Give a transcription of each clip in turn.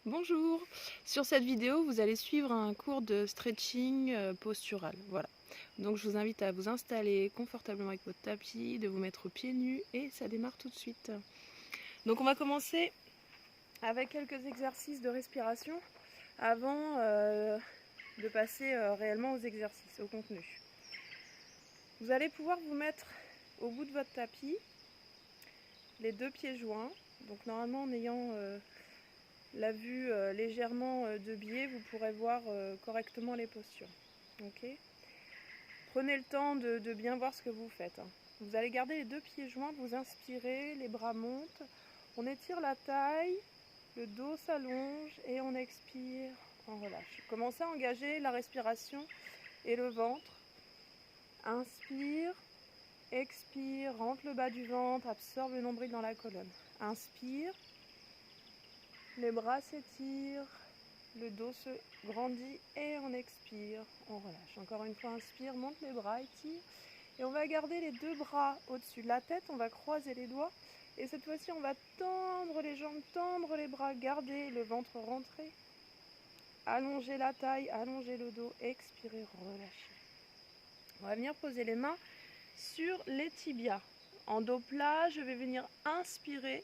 Bonjour, sur cette vidéo vous allez suivre un cours de stretching postural. Voilà. Donc je vous invite à vous installer confortablement avec votre tapis, de vous mettre pieds nus et ça démarre tout de suite. Donc on va commencer avec quelques exercices de respiration avant de passer réellement aux exercices, au contenu. Vous allez pouvoir vous mettre au bout de votre tapis, les deux pieds joints, donc normalement en ayant la vue légèrement de biais, vous pourrez voir correctement les postures. Okay. Prenez le temps de bien voir ce que vous faites. Vous allez garder les deux pieds joints, vous inspirez, les bras montent, on étire la taille, le dos s'allonge et on expire, on relâche. Commencez à engager la respiration et le ventre. Inspire, expire, rentre le bas du ventre, absorbe le nombril dans la colonne. Inspire. Les bras s'étirent, le dos se grandit et on expire, on relâche. Encore une fois, inspire, monte les bras, étire. Et on va garder les deux bras au-dessus de la tête, on va croiser les doigts. Et cette fois-ci, on va tendre les jambes, tendre les bras, garder le ventre rentré. Allonger la taille, allonger le dos, expirer, relâcher. On va venir poser les mains sur les tibias. En dos plat, je vais venir inspirer,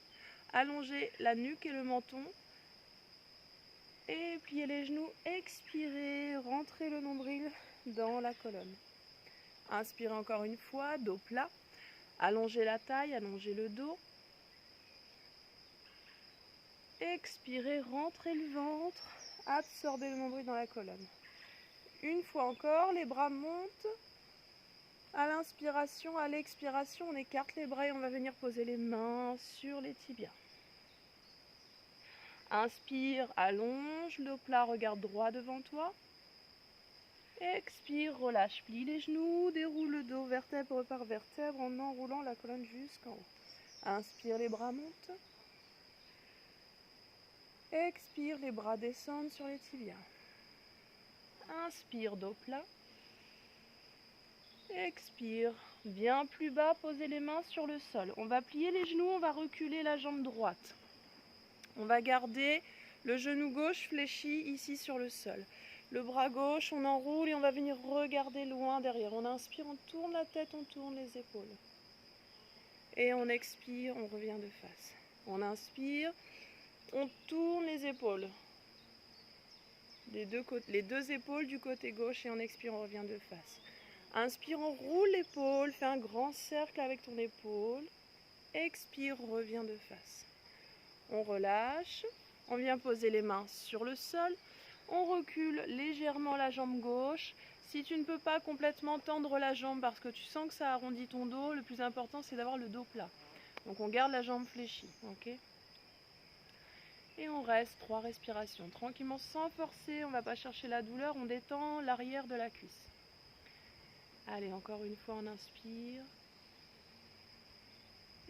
allonger la nuque et le menton. Et pliez les genoux, expirez, rentrez le nombril dans la colonne. Inspirez encore une fois, dos plat. Allongez la taille, allongez le dos. Expirez, rentrez le ventre, absorbez le nombril dans la colonne. Une fois encore, les bras montent. À l'inspiration, à l'expiration, on écarte les bras et on va venir poser les mains sur les tibias. Inspire, allonge, le plat, regarde droit devant toi. Expire, relâche, plie les genoux, déroule le dos vertèbre par vertèbre en enroulant la colonne jusqu'en haut. Inspire, les bras montent. Expire, les bras descendent sur les tibias. Inspire, dos plat. Expire, bien plus bas, posez les mains sur le sol. On va plier les genoux, on va reculer la jambe droite. On va garder le genou gauche fléchi ici sur le sol. Le bras gauche, on enroule et on va venir regarder loin derrière. On inspire, on tourne la tête, on tourne les épaules. Et on expire, on revient de face. On inspire, on tourne les épaules. Les deux épaules du côté gauche et on expire, on revient de face. Inspire, on roule l'épaule, fais un grand cercle avec ton épaule. Expire, revient de face. On relâche, on vient poser les mains sur le sol. On recule légèrement la jambe gauche. Si tu ne peux pas complètement tendre la jambe parce que tu sens que ça arrondit ton dos, le plus important c'est d'avoir le dos plat. Donc on garde la jambe fléchie, ok ? Et on reste 3 respirations. Tranquillement, sans forcer, on ne va pas chercher la douleur, on détend l'arrière de la cuisse. Allez, encore une fois, on inspire.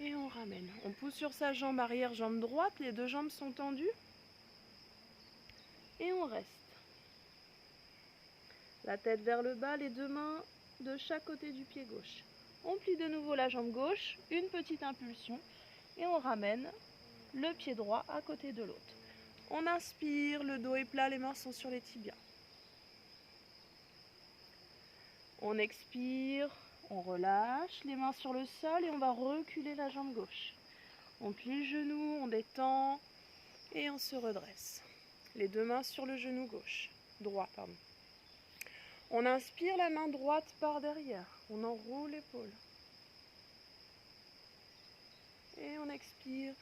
Et on ramène. On pousse sur sa jambe arrière, jambe droite, les deux jambes sont tendues. Et on reste. La tête vers le bas, les deux mains de chaque côté du pied gauche. On plie de nouveau la jambe gauche, une petite impulsion, et on ramène le pied droit à côté de l'autre. On inspire, le dos est plat, les mains sont sur les tibias. On expire, on relâche, les mains sur le sol et on va reculer la jambe gauche. On plie le genou, on détend et on se redresse. Les deux mains sur le genou gauche, droit, pardon. On inspire, la main droite par derrière. On enroule l'épaule. Et on expire,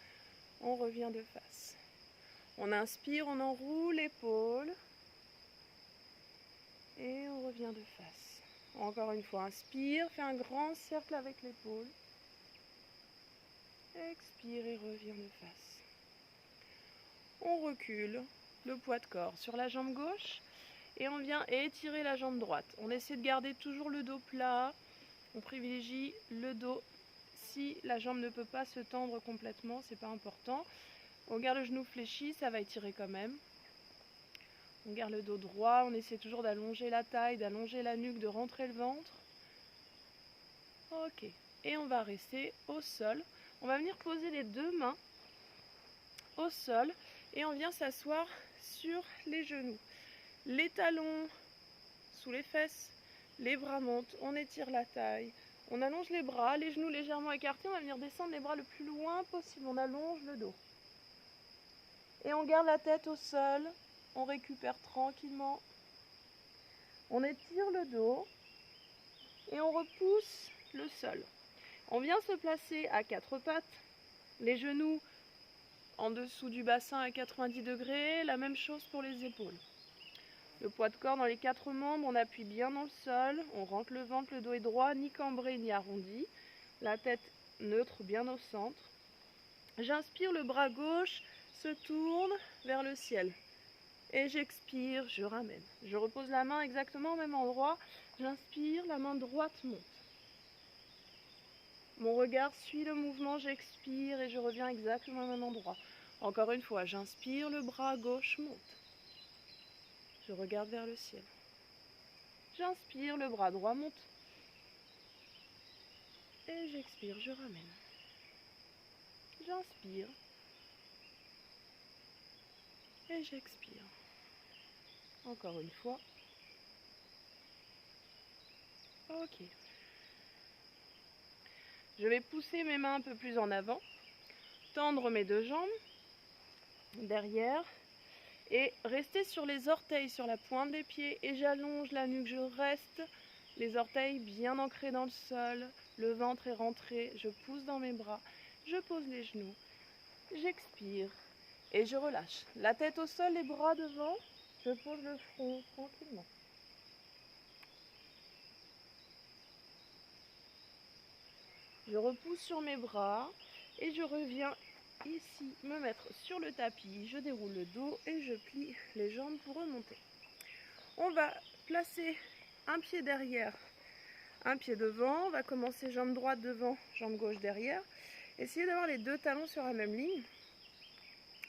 on revient de face. On inspire, on enroule l'épaule. Et on revient de face. Encore une fois, inspire, fais un grand cercle avec l'épaule. Expire et reviens de face. On recule le poids de corps sur la jambe gauche. Et on vient étirer la jambe droite. On essaie de garder toujours le dos plat. On privilégie le dos. Si la jambe ne peut pas se tendre complètement, c'est pas important. On garde le genou fléchi, ça va étirer quand même. On garde le dos droit, on essaie toujours d'allonger la taille, d'allonger la nuque, de rentrer le ventre. Ok. Et on va rester au sol. On va venir poser les deux mains au sol et on vient s'asseoir sur les genoux. Les talons sous les fesses, les bras montent, on étire la taille, on allonge les bras, les genoux légèrement écartés, on va venir descendre les bras le plus loin possible, on allonge le dos. Et on garde la tête au sol, on récupère tranquillement, on étire le dos et on repousse le sol. On vient se placer à quatre pattes, les genoux en dessous du bassin à 90 degrés, la même chose pour les épaules. Le poids de corps dans les quatre membres, on appuie bien dans le sol, on rentre le ventre, le dos est droit, ni cambré ni arrondi, la tête neutre bien au centre. J'inspire, le bras gauche se tourne vers le ciel et j'expire, je ramène. Je repose la main exactement au même endroit, j'inspire, la main droite monte. Mon regard suit le mouvement, j'expire et je reviens exactement au même endroit. Encore une fois, j'inspire, le bras gauche monte. Je regarde vers le ciel. J'inspire, le bras droit monte. Et j'expire, je ramène. J'inspire. Et j'expire. Encore une fois. Ok. Je vais pousser mes mains un peu plus en avant. Tendre mes deux jambes. Derrière. Et rester sur les orteils, sur la pointe des pieds. Et j'allonge la nuque, je reste. Les orteils bien ancrés dans le sol. Le ventre est rentré. Je pousse dans mes bras. Je pose les genoux. J'expire. Et je relâche. La tête au sol, les bras devant. Je pose le front tranquillement. Je repousse sur mes bras. Et je reviens ici me mettre sur le tapis. Je déroule le dos et je plie les jambes pour remonter. On va placer un pied derrière, un pied devant. On va commencer jambe droite devant, jambe gauche derrière. Essayez d'avoir les deux talons sur la même ligne.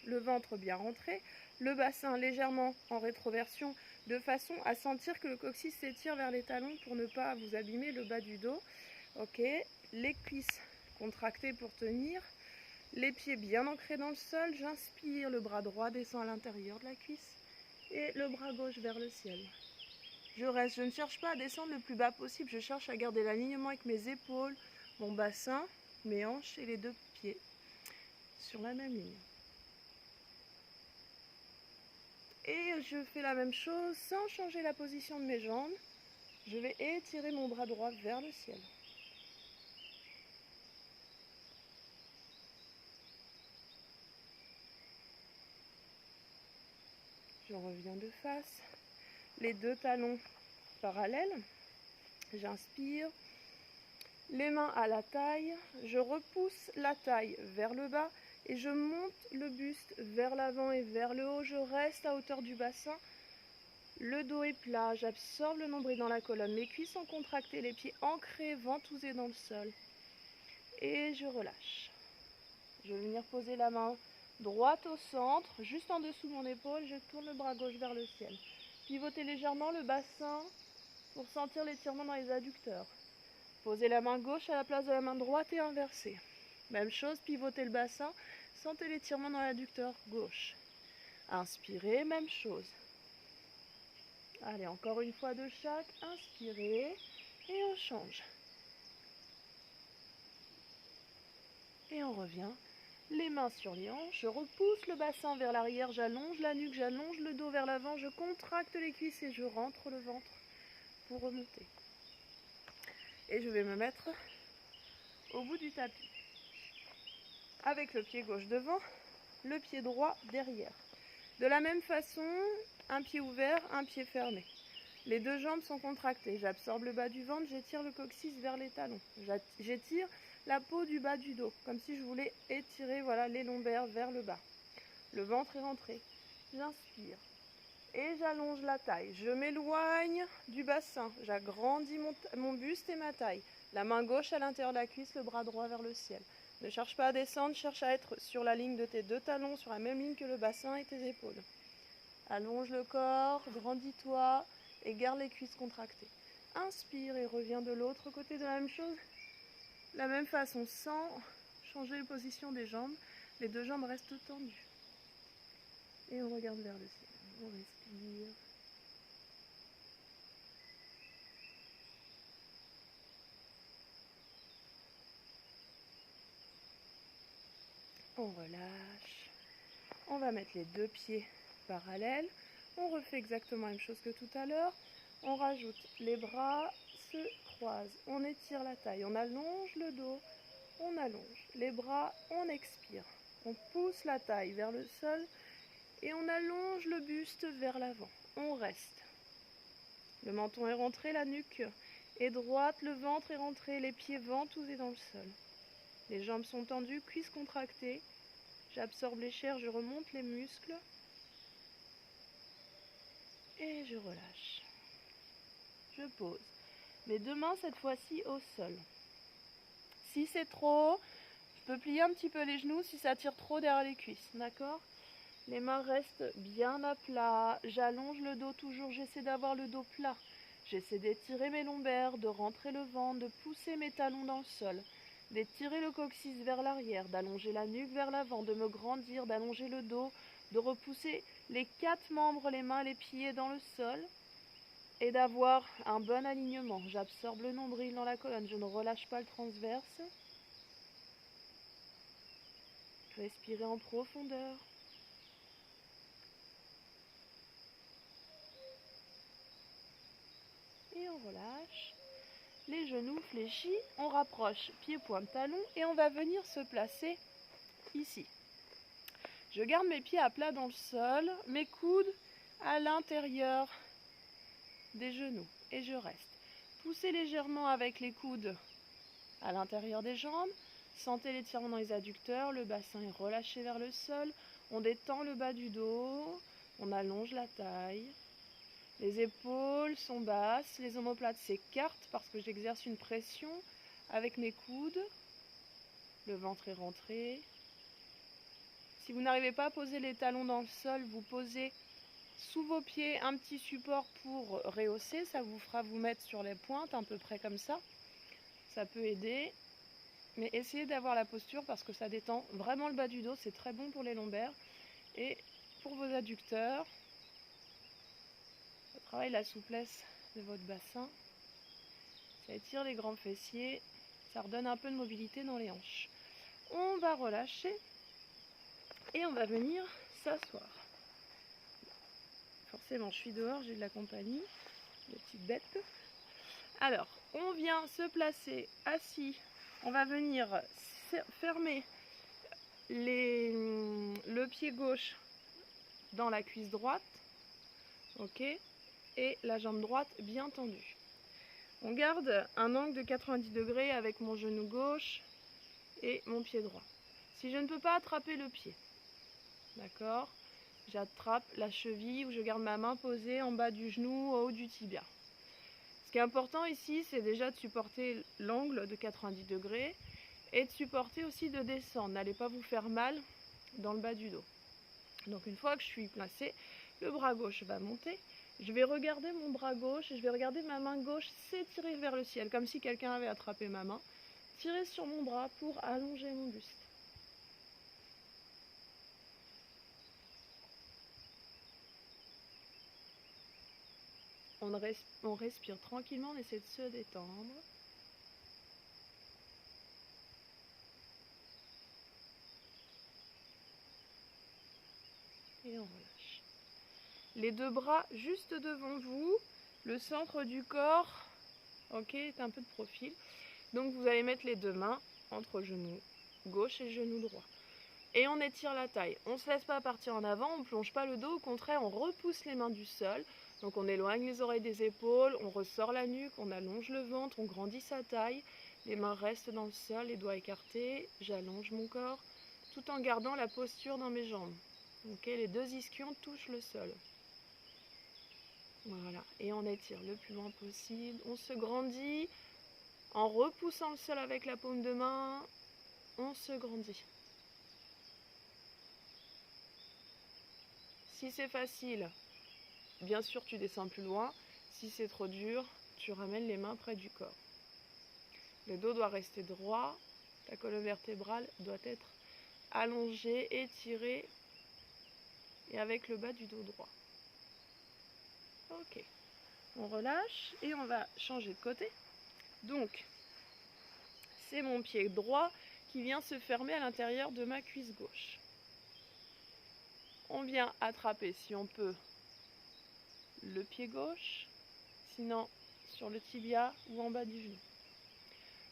Le ventre bien rentré, le bassin légèrement en rétroversion de façon à sentir que le coccyx s'étire vers les talons pour ne pas vous abîmer le bas du dos. Ok, les cuisses contractées pour tenir, les pieds bien ancrés dans le sol. J'inspire, le bras droit descend à l'intérieur de la cuisse et le bras gauche vers le ciel. Je reste, je ne cherche pas à descendre le plus bas possible, je cherche à garder l'alignement avec mes épaules, mon bassin, mes hanches et les deux pieds sur la même ligne. Et je fais la même chose sans changer la position de mes jambes. Je vais étirer mon bras droit vers le ciel. Je reviens de face. Les deux talons parallèles. J'inspire. Les mains à la taille. Je repousse la taille vers le bas et je monte le buste vers l'avant et vers le haut. Je reste à hauteur du bassin. Le dos est plat, j'absorbe le nombril dans la colonne, mes cuisses sont contractées, les pieds ancrés, ventousés dans le sol. Et je relâche. Je vais venir poser la main droite au centre, juste en dessous de mon épaule, je tourne le bras gauche vers le ciel. Pivotez légèrement le bassin pour sentir l'étirement dans les adducteurs. Posez la main gauche à la place de la main droite et inversée. Même chose, pivotez le bassin, sentez l'étirement dans l'adducteur gauche. Inspirez, même chose. Allez, encore une fois de chaque. Inspirez et on change. Et on revient. Les mains sur les hanches. Je repousse le bassin vers l'arrière. J'allonge la nuque, j'allonge le dos vers l'avant. Je contracte les cuisses et je rentre le ventre pour remonter. Et je vais me mettre au bout du tapis. Avec le pied gauche devant, le pied droit derrière. De la même façon, un pied ouvert, un pied fermé. Les deux jambes sont contractées. J'absorbe le bas du ventre, j'étire le coccyx vers les talons. J'étire la peau du bas du dos, comme si je voulais étirer les lombaires vers le bas. Le ventre est rentré. J'inspire. Et j'allonge la taille. Je m'éloigne du bassin. J'agrandis mon buste et ma taille. La main gauche à l'intérieur de la cuisse, le bras droit vers le ciel. Ne cherche pas à descendre, cherche à être sur la ligne de tes deux talons, sur la même ligne que le bassin et tes épaules. Allonge le corps, grandis-toi et garde les cuisses contractées. Inspire et reviens de l'autre côté de la même chose. La même façon, sans changer les positions des jambes, les deux jambes restent tendues. regarde vers le ciel. On respire. On relâche. On va mettre les deux pieds parallèles. On refait exactement la même chose que tout à l'heure. On rajoute les bras se croisent. On étire la taille. On allonge le dos. On allonge les bras. On expire. On pousse la taille vers le sol et on allonge le buste vers l'avant. On reste. Le menton est rentré, la nuque est droite, le ventre est rentré, les pieds ventousés dans le sol. Les jambes sont tendues, cuisses contractées. J'absorbe les chairs, je remonte les muscles. Et je relâche. Je pose. Mes deux mains cette fois-ci au sol. Si c'est trop, je peux plier un petit peu les genoux si ça tire trop derrière les cuisses. D'accord ? Les mains restent bien à plat. J'allonge le dos toujours. J'essaie d'avoir le dos plat. J'essaie d'étirer mes lombaires, de rentrer le ventre, de pousser mes talons dans le sol, d'étirer le coccyx vers l'arrière, d'allonger la nuque vers l'avant, de me grandir, d'allonger le dos, de repousser les 4 membres, les mains, les pieds dans le sol et d'avoir un bon alignement. J'absorbe le nombril dans la colonne. Je ne relâche pas le transverse. Respirez en profondeur. Et on relâche. Les genoux fléchis, on rapproche pied, pointe, talon et on va venir se placer ici. Je garde mes pieds à plat dans le sol, mes coudes à l'intérieur des genoux et je reste. Poussez légèrement avec les coudes à l'intérieur des jambes. Sentez l'étirement dans les adducteurs, le bassin est relâché vers le sol. On détend le bas du dos, on allonge la taille. Les épaules sont basses, les omoplates s'écartent parce que j'exerce une pression avec mes coudes. Le ventre est rentré. Si vous n'arrivez pas à poser les talons dans le sol, vous posez sous vos pieds un petit support pour rehausser. Ça vous fera vous mettre sur les pointes, à peu près comme ça. Ça peut aider. Mais essayez d'avoir la posture parce que ça détend vraiment le bas du dos. C'est très bon pour les lombaires et pour vos adducteurs. Ça travaille la souplesse de votre bassin. Ça étire les grands fessiers. Ça redonne un peu de mobilité dans les hanches. On va relâcher et on va venir s'asseoir. Forcément, je suis dehors, j'ai de la compagnie, des petites bêtes. Alors, on vient se placer assis. On va venir fermer le pied gauche dans la cuisse droite. Ok ? Et la jambe droite bien tendue. On garde un angle de 90 degrés avec mon genou gauche et mon pied droit. Si je ne peux pas attraper le pied, d'accord, j'attrape la cheville ou je garde ma main posée en bas du genou, au haut du tibia. Ce qui est important ici, c'est déjà de supporter l'angle de 90 degrés et de supporter aussi de descendre. N'allez pas vous faire mal dans le bas du dos. Donc une fois que je suis placée, le bras gauche va monter. Je vais regarder mon bras gauche et je vais regarder ma main gauche s'étirer vers le ciel, comme si quelqu'un avait attrapé ma main. Tirer sur mon bras pour allonger mon buste. On respire tranquillement, on essaie de se détendre. Et on relâche. Les deux bras juste devant vous, le centre du corps, ok, est un peu de profil. Donc vous allez mettre les deux mains entre genou gauche et genou droit. Et on étire la taille. On ne se laisse pas partir en avant, on ne plonge pas le dos, au contraire on repousse les mains du sol. Donc on éloigne les oreilles des épaules, on ressort la nuque, on allonge le ventre, on grandit sa taille. Les mains restent dans le sol, les doigts écartés, j'allonge mon corps, tout en gardant la posture dans mes jambes. Okay, les deux ischions touchent le sol. Voilà, et on étire le plus loin possible. On se grandit en repoussant le sol avec la paume de main. On se grandit. Si c'est facile, bien sûr tu descends plus loin. Si c'est trop dur, tu ramènes les mains près du corps. Le dos doit rester droit. Ta colonne vertébrale doit être allongée, étirée. et avec le bas du dos droit. Ok, on relâche et on va changer de côté. Donc, c'est mon pied droit qui vient se fermer à l'intérieur de ma cuisse gauche. On vient attraper, si on peut, le pied gauche, sinon sur le tibia ou en bas du genou.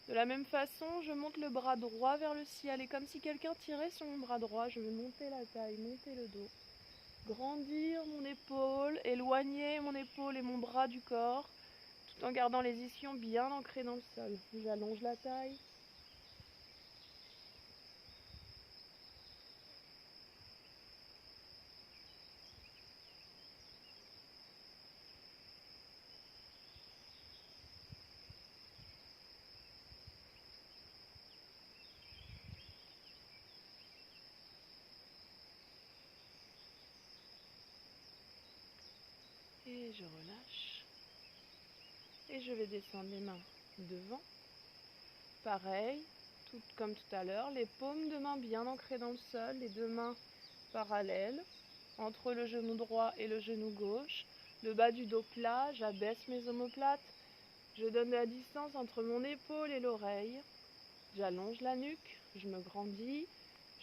De la même façon, je monte le bras droit vers le ciel et comme si quelqu'un tirait sur mon bras droit, je vais monter la taille, monter le dos, grandir mon épaule, éloigner mon épaule et mon bras du corps, tout en gardant les ischions bien ancrés dans le sol. J'allonge la taille. Et je relâche. Et je vais descendre les mains devant. Pareil, tout comme tout à l'heure, les paumes de main bien ancrées dans le sol, les deux mains parallèles, entre le genou droit et le genou gauche, le bas du dos plat, j'abaisse mes omoplates, je donne de la distance entre mon épaule et l'oreille, j'allonge la nuque, je me grandis,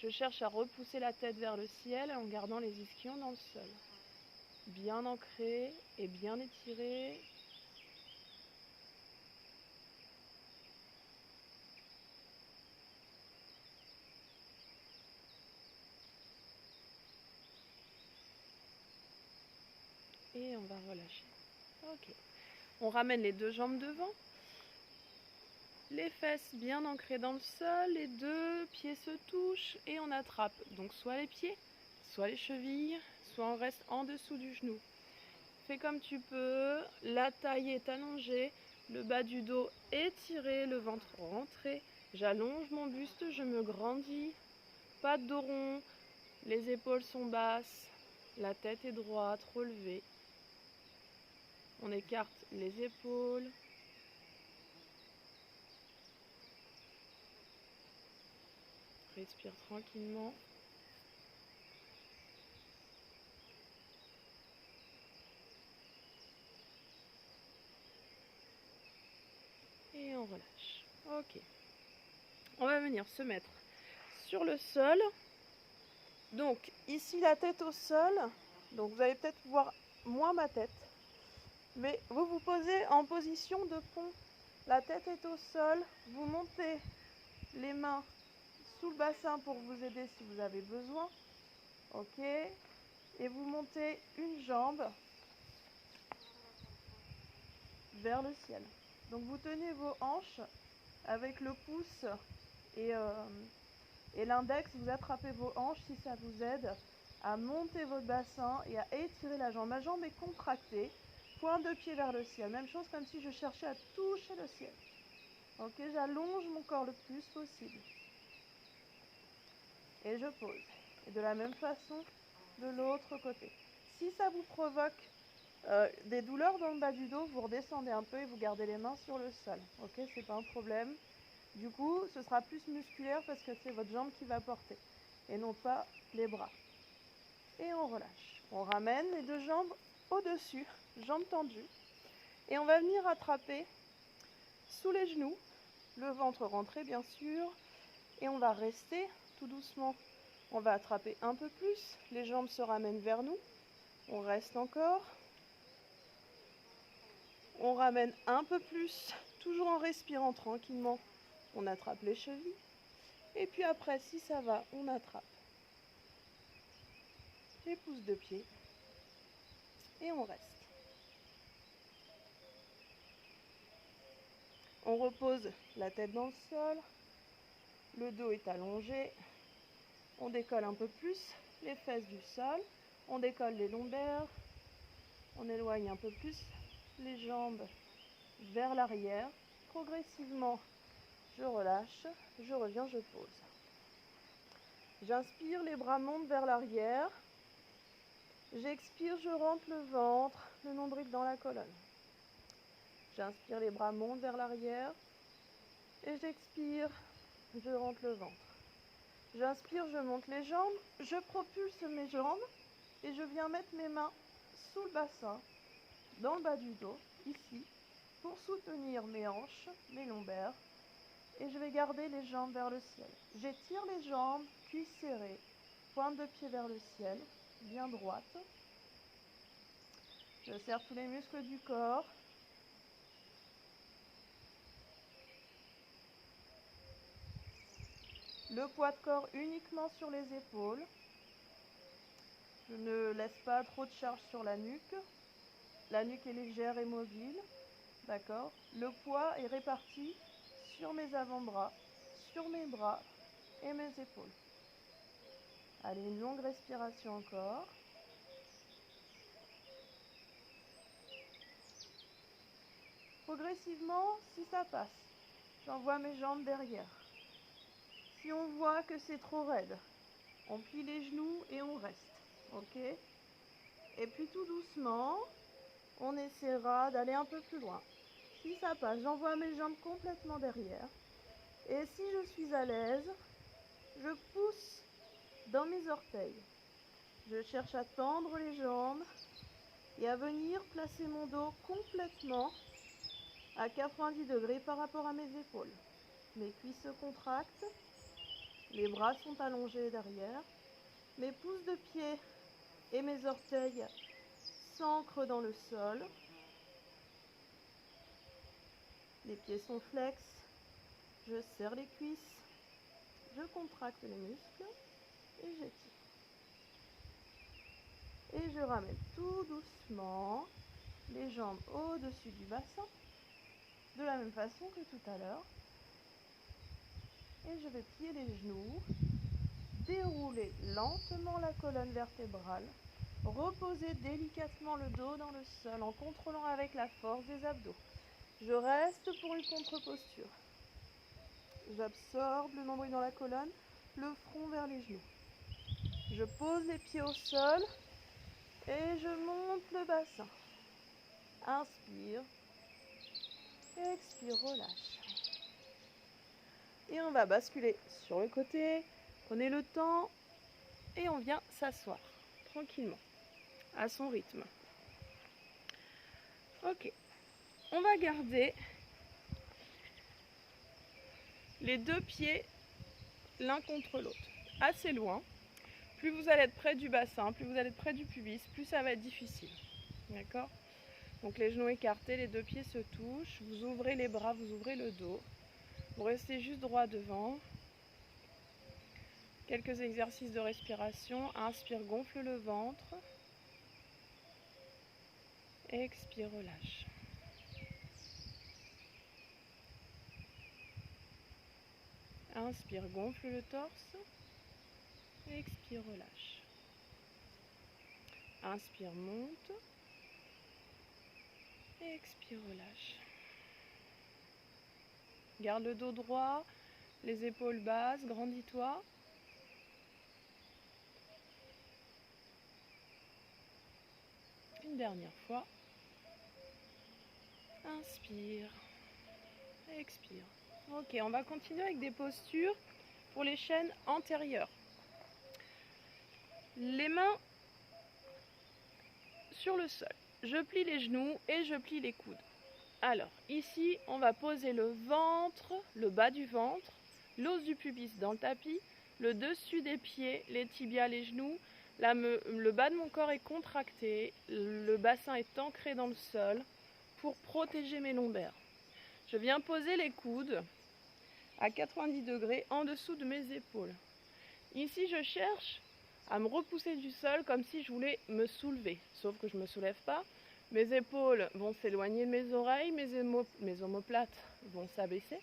je cherche à repousser la tête vers le ciel en gardant les ischions dans le sol. Bien ancré et bien étiré. Et on va relâcher. Ok. On ramène les deux jambes devant. Les fesses bien ancrées dans le sol. Les deux pieds se touchent et on attrape. Donc soit les pieds, soit les chevilles, soit on reste en dessous du genou. Fais comme tu peux. La taille est allongée. Le bas du dos étiré, le ventre rentré. J'allonge mon buste, je me grandis. Pas de dos rond. Les épaules sont basses. La tête est droite, relevée. On écarte les épaules. Respire tranquillement. Et on relâche. Ok. On va venir se mettre sur le sol. Donc ici la tête au sol. Donc vous allez peut-être voir moins ma tête. Mais vous vous posez en position de pont. La tête est au sol. Vous montez les mains sous le bassin pour vous aider si vous avez besoin. Ok. Et vous montez une jambe vers le ciel. Donc vous tenez vos hanches avec le pouce et l'index, vous attrapez vos hanches si ça vous aide à monter votre bassin et à étirer la jambe. Ma jambe est contractée, pointe de pied vers le ciel. Même chose comme si je cherchais à toucher le ciel. Ok, j'allonge mon corps le plus possible. Et je pose. Et de la même façon, de l'autre côté. Si ça vous provoque des douleurs dans le bas du dos, vous redescendez un peu et vous gardez les mains sur le sol. Ok, c'est pas un problème. Du coup, ce sera plus musculaire parce que c'est votre jambe qui va porter et non pas les bras. Et on relâche. On ramène les deux jambes au-dessus, jambes tendues. Et on va venir attraper sous les genoux, le ventre rentré bien sûr. Et on va rester tout doucement. On va attraper un peu plus. Les jambes se ramènent vers nous. On reste encore. On ramène un peu plus, toujours en respirant tranquillement. On attrape les chevilles. Et puis après, si ça va, on attrape les pouces de pied. Et on reste. On repose la tête dans le sol. Le dos est allongé. On décolle un peu plus les fesses du sol. On décolle les lombaires. On éloigne un peu plus les jambes vers l'arrière. Progressivement, je relâche. Je reviens, je pose. J'inspire, les bras montent vers l'arrière. J'expire, je rentre le ventre, le nombril dans la colonne. J'inspire, les bras montent vers l'arrière. Et j'expire, je rentre le ventre. J'inspire, je monte les jambes. Je propulse mes jambes. et je viens mettre mes mains sous le bassin, dans le bas du dos, ici, pour soutenir mes hanches, mes lombaires, et je vais garder les jambes vers le ciel. J'étire les jambes, cuisses serrées, pointe de pied vers le ciel, bien droite. Je serre tous les muscles du corps. Le poids de corps uniquement sur les épaules. Je ne laisse pas trop de charge sur la nuque. La nuque est légère et mobile. D'accord ? Le poids est réparti sur mes avant-bras, sur mes bras et mes épaules. Allez, une longue respiration encore. Progressivement, si ça passe, j'envoie mes jambes derrière. Si on voit que c'est trop raide, on plie les genoux et on reste. Ok ? Et puis tout doucement, on essaiera d'aller un peu plus loin. Si ça passe, j'envoie mes jambes complètement derrière. Et si je suis à l'aise, je pousse dans mes orteils. Je cherche à tendre les jambes et à venir placer mon dos complètement à 90 degrés par rapport à mes épaules. Mes cuisses se contractent, les bras sont allongés derrière, mes pouces de pied et mes orteils s'ancrent dans le sol. Les pieds sont flex, je serre les cuisses, je contracte les muscles et j'étire. Et je ramène tout doucement les jambes au-dessus du bassin, de la même façon que tout à l'heure. Et je vais plier les genoux, dérouler lentement la colonne vertébrale, reposer délicatement le dos dans le sol en contrôlant avec la force des abdos. Je reste pour une contre-posture. J'absorbe le nombril dans la colonne, le front vers les genoux. Je pose les pieds au sol et je monte le bassin. Inspire, expire, relâche. Et on va basculer sur le côté. Prenez le temps et on vient s'asseoir tranquillement, à son rythme. Ok, on va garder les deux pieds l'un contre l'autre, assez loin. Plus vous allez être près du bassin, plus vous allez être près du pubis, plus ça va être difficile. D'accord ? Donc les genoux écartés, les deux pieds se touchent, vous ouvrez les bras, vous ouvrez le dos. Vous restez juste droit devant. Quelques exercices de respiration. Inspire, gonfle le ventre. Expire, relâche. Inspire, gonfle le torse. Expire, relâche. Inspire, monte. Expire, relâche. Garde le dos droit, les épaules basses, grandis-toi. Une dernière fois. Inspire. Expire. Ok, on va continuer avec des postures pour les chaînes antérieures. Les mains sur le sol. Je plie les genoux et je plie les coudes. Alors, ici, on va poser le ventre, le bas du ventre, l'os du pubis dans le tapis, le dessus des pieds, les tibias, les genoux. Le bas de mon corps est contracté, le bassin est ancré dans le sol pour protéger mes lombaires. Je viens poser les coudes à 90 degrés en dessous de mes épaules. Ici, je cherche à me repousser du sol comme si je voulais me soulever, sauf que je ne me soulève pas. Mes épaules vont s'éloigner de mes oreilles, mes omoplates vont s'abaisser.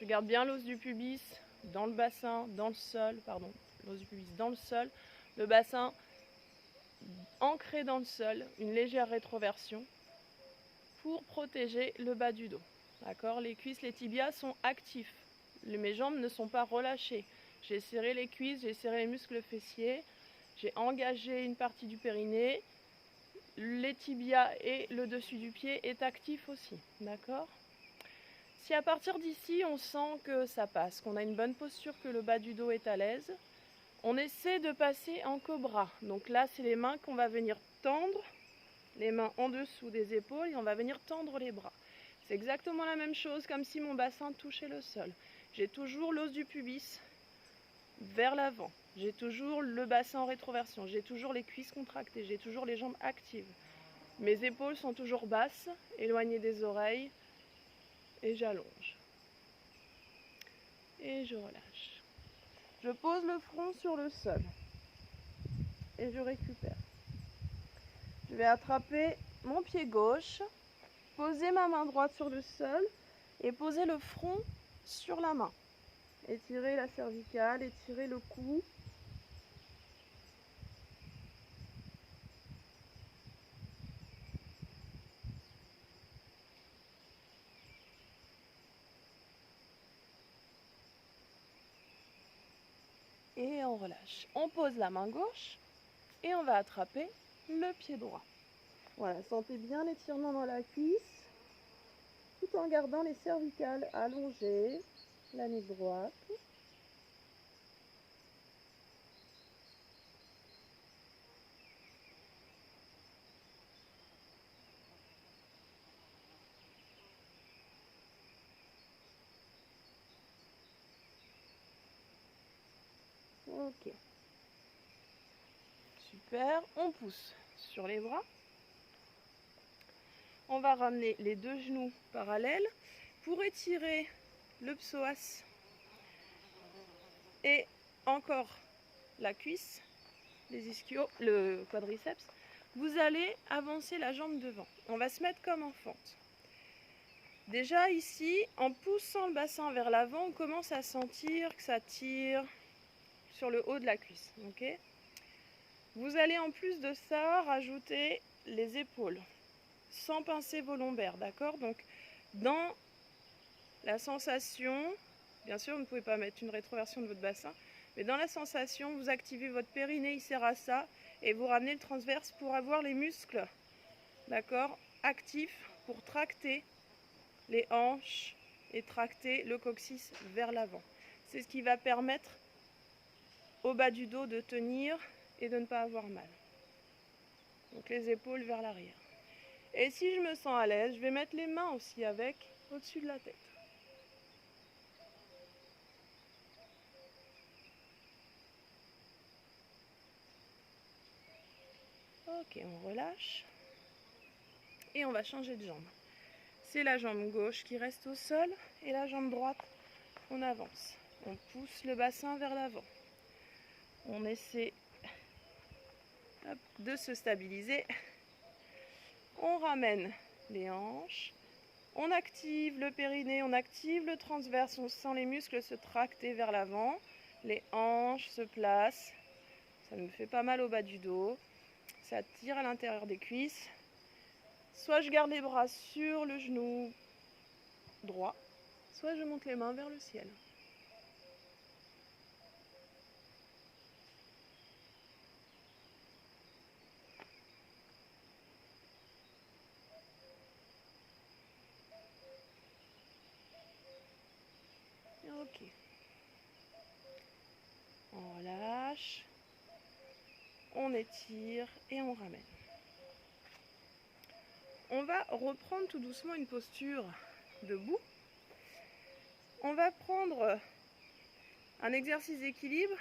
Je garde bien l'os du pubis dans le bassin, dans le sol, l'os du pubis dans le sol, le bassin ancré dans le sol, une légère rétroversion pour protéger le bas du dos. D'accord ? Les cuisses, les tibias sont actifs. Mes jambes ne sont pas relâchées. J'ai serré les cuisses, j'ai serré les muscles fessiers, j'ai engagé une partie du périnée. Les tibias et le dessus du pied est actif aussi, d'accord ? Si à partir d'ici, on sent que ça passe, qu'on a une bonne posture, que le bas du dos est à l'aise, On essaie de passer en cobra. Donc là, c'est les mains qu'on va venir tendre, les mains en dessous des épaules et on va venir tendre les bras. C'est exactement la même chose comme si mon bassin touchait le sol. J'ai toujours l'os du pubis vers l'avant. J'ai toujours le bassin en rétroversion. J'ai toujours les cuisses contractées. J'ai toujours les jambes actives. Mes épaules sont toujours basses, éloignées des oreilles. Et j'allonge. Et je relâche. Je pose le front sur le sol. Et je récupère. Je vais attraper mon pied gauche, poser ma main droite sur le sol et poser le front sur la main. Étirer la cervicale, étirer le cou. Et on relâche. On pose la main gauche et on va attraper le pied droit. Voilà, sentez bien l'étirement dans la cuisse, tout en gardant les cervicales allongées, la nuque droite. Ok. Super, on pousse sur les bras. On va ramener les deux genoux parallèles pour étirer le psoas et encore la cuisse, les ischios, le quadriceps. Vous allez avancer la jambe devant. On va se mettre comme en fente. Déjà ici, en poussant le bassin vers l'avant, on commence à sentir que ça tire sur le haut de la cuisse. Okay, vous allez en plus de ça rajouter les épaules, sans pincer vos lombaires, d'accord? Donc dans la sensation, bien sûr vous ne pouvez pas mettre une rétroversion de votre bassin, mais dans la sensation, vous activez votre périnée iserasa et vous ramenez le transverse pour avoir les muscles, d'accord, actifs pour tracter les hanches et tracter le coccyx vers l'avant. C'est ce qui va permettre au bas du dos de tenir et de ne pas avoir mal. Donc les épaules vers l'arrière. Et si je me sens à l'aise, je vais mettre les mains aussi avec au-dessus de la tête. Ok, on relâche. Et on va changer de jambe. C'est la jambe gauche qui reste au sol et la jambe droite, on avance. On pousse le bassin vers l'avant. On essaie de se stabiliser. On ramène les hanches. On active le périnée, on active le transverse, on sent les muscles se tracter vers l'avant. Les hanches se placent. Ça me fait pas mal au bas du dos. Ça tire à l'intérieur des cuisses. Soit je garde les bras sur le genou droit, soit je monte les mains vers le ciel. Ok. On relâche. On étire et on ramène. On va reprendre tout doucement une posture debout. On va prendre un exercice d'équilibre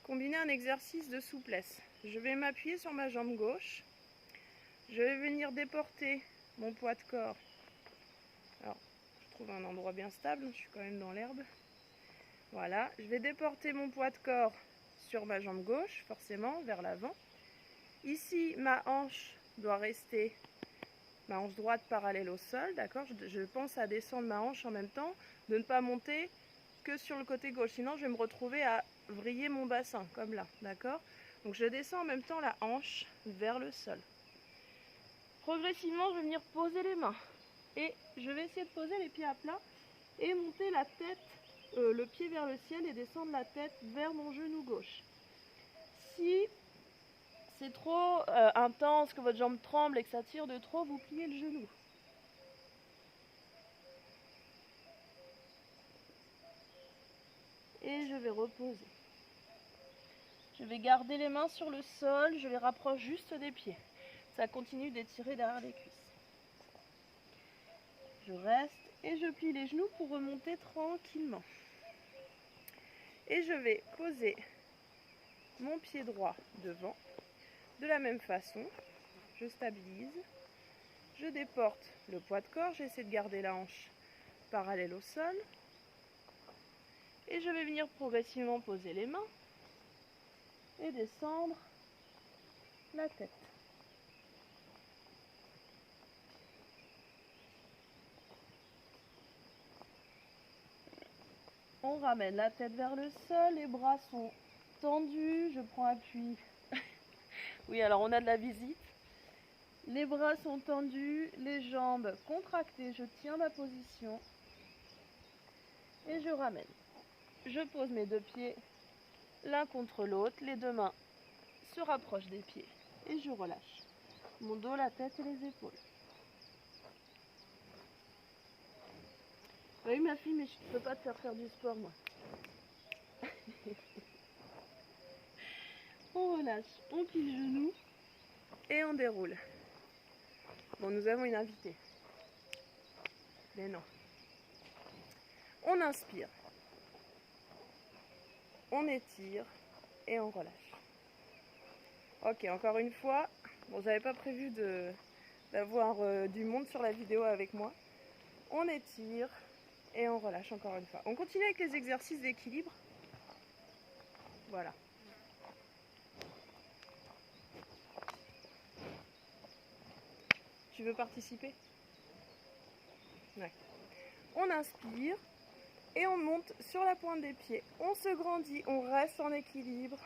combiné à un exercice de souplesse. Je vais m'appuyer sur ma jambe gauche. Je vais venir déporter mon poids de corps. Alors, je trouve un endroit bien stable, je suis quand même dans l'herbe. Voilà, je vais déporter mon poids de corps sur ma jambe gauche, forcément, vers l'avant. Ici, ma hanche doit rester, ma hanche droite parallèle au sol, d'accord? Je pense à descendre ma hanche en même temps, de ne pas monter que sur le côté gauche, sinon je vais me retrouver à vriller mon bassin, comme là, d'accord? Donc je descends en même temps la hanche vers le sol. Progressivement, je vais venir poser les mains et je vais essayer de poser les pieds à plat et monter la tête, le pied vers le ciel et descendre la tête vers mon genou gauche. Si c'est trop intense, que votre jambe tremble et que ça tire de trop, vous pliez le genou. Et je vais reposer. Je vais garder les mains sur le sol, je les rapproche juste des pieds. Ça continue d'étirer derrière les cuisses. Je reste et je plie les genoux pour remonter tranquillement. Et je vais poser mon pied droit devant. De la même façon, je stabilise. Je déporte le poids de corps, j'essaie de garder la hanche parallèle au sol. Et je vais venir progressivement poser les mains et descendre la tête. On ramène la tête vers le sol, les bras sont tendus, je prends appui. Oui, alors on a de la visite. Les bras sont tendus, les jambes contractées, je tiens ma position et je ramène. Je pose mes deux pieds l'un contre l'autre, les deux mains se rapprochent des pieds et je relâche. Mon dos, la tête et les épaules. Oui ma fille, mais je ne peux pas te faire du sport moi. On relâche, on plie le genou et on déroule. Bon, nous avons une invitée. Mais non. On inspire. On étire et on relâche. Ok, encore une fois. Bon, j'avais pas prévu d'avoir du monde sur la vidéo avec moi. On étire et on relâche encore une fois. On continue avec les exercices d'équilibre. Voilà. Tu veux participer? Ouais. On inspire et on monte sur la pointe des pieds. On se grandit, on reste en équilibre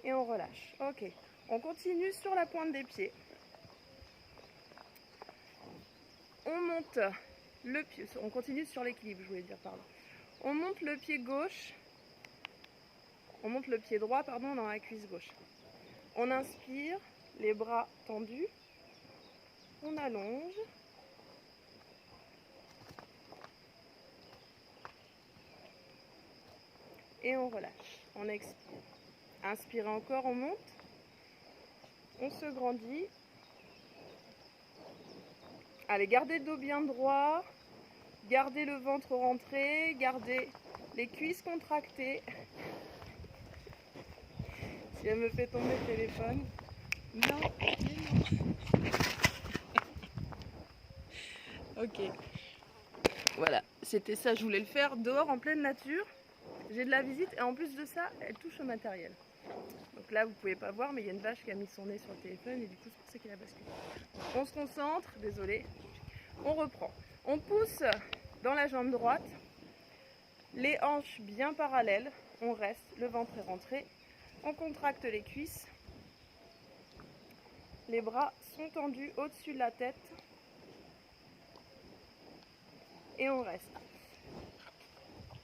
et on relâche. Ok. On continue sur la pointe des pieds. On monte le pied, on continue sur l'équilibre, je voulais dire, pardon. On monte le pied gauche, on monte le pied droit, pardon, dans la cuisse gauche. On inspire, les bras tendus, on allonge. Et on relâche, on expire. Inspirez encore, on monte, on se grandit. Allez, gardez le dos bien droit, gardez le ventre rentré, gardez les cuisses contractées. Si elle me fait tomber le téléphone, non, non. Ok, voilà, c'était ça, je voulais le faire dehors en pleine nature. J'ai de la visite et en plus de ça, elle touche au matériel. Donc là, vous pouvez pas voir, mais il y a une vache qui a mis son nez sur le téléphone et du coup, c'est pour ça qu'elle a basculé. On se concentre, désolé. On reprend. On pousse dans la jambe droite, les hanches bien parallèles. On reste, le ventre est rentré. On contracte les cuisses. Les bras sont tendus au-dessus de la tête. Et on reste.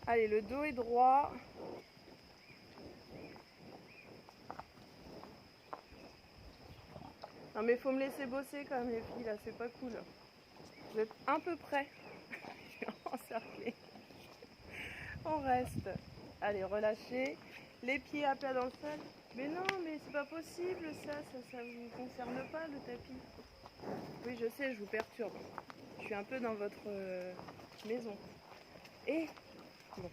Allez, le dos est droit. Non mais il faut me laisser bosser quand même les filles, là, c'est pas cool. Vous êtes un peu près. Encerclés. On reste. Allez, relâchez. Les pieds à plat dans le sol. Mais non, mais c'est pas possible ça vous concerne pas le tapis. Oui, je sais, je vous perturbe. Je suis un peu dans votre maison. Et bon.